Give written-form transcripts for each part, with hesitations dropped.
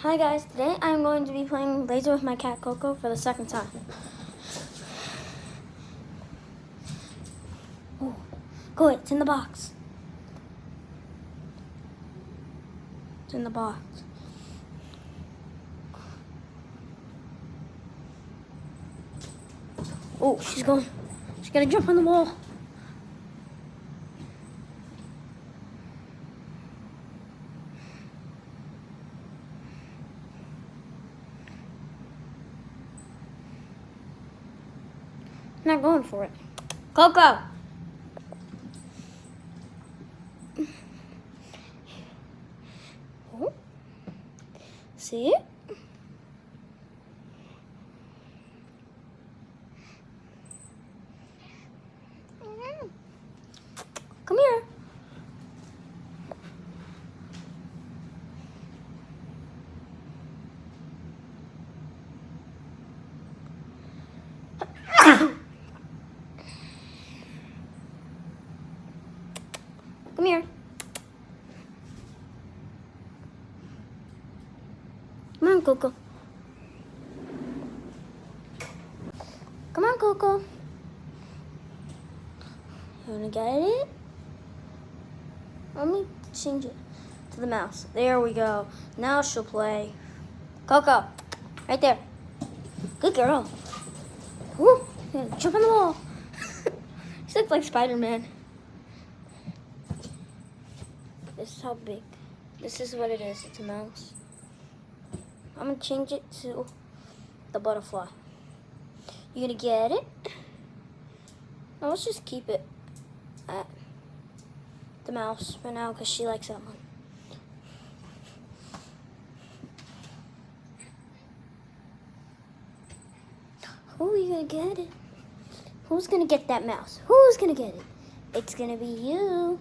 Hi guys, today I'm going to be playing laser with my cat Coco for the second time. Oh, good, it's in the box. It's in the box. Oh, she's gonna jump on the wall. Not going for it. Coco! Oh. See it? Come here. Come here. Come on, Coco. Come on, Coco. You wanna get it? Let me change it to the mouse. There we go. Now she'll play. Coco, right there. Good girl. Woo! Jump on the wall. She looks like Spider-Man. This is how big. This is what it is. It's a mouse. I'm gonna change it to the butterfly. You gonna get it? No, let's just keep it at the mouse for now because she likes that one. Oh, you gonna get it? Who's gonna get that mouse? Who's gonna get it? It's gonna be you.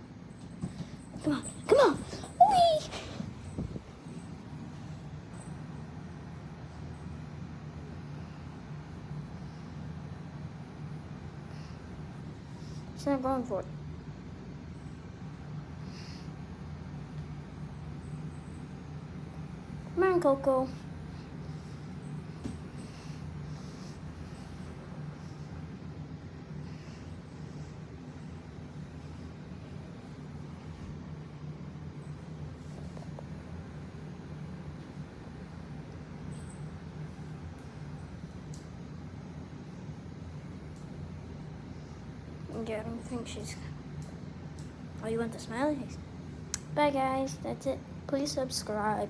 Come on, come on. Whee! She's not going for it. Come on, Coco. Yeah, I don't think she's... Oh, you want the smiley face? Bye, guys. That's it. Please subscribe.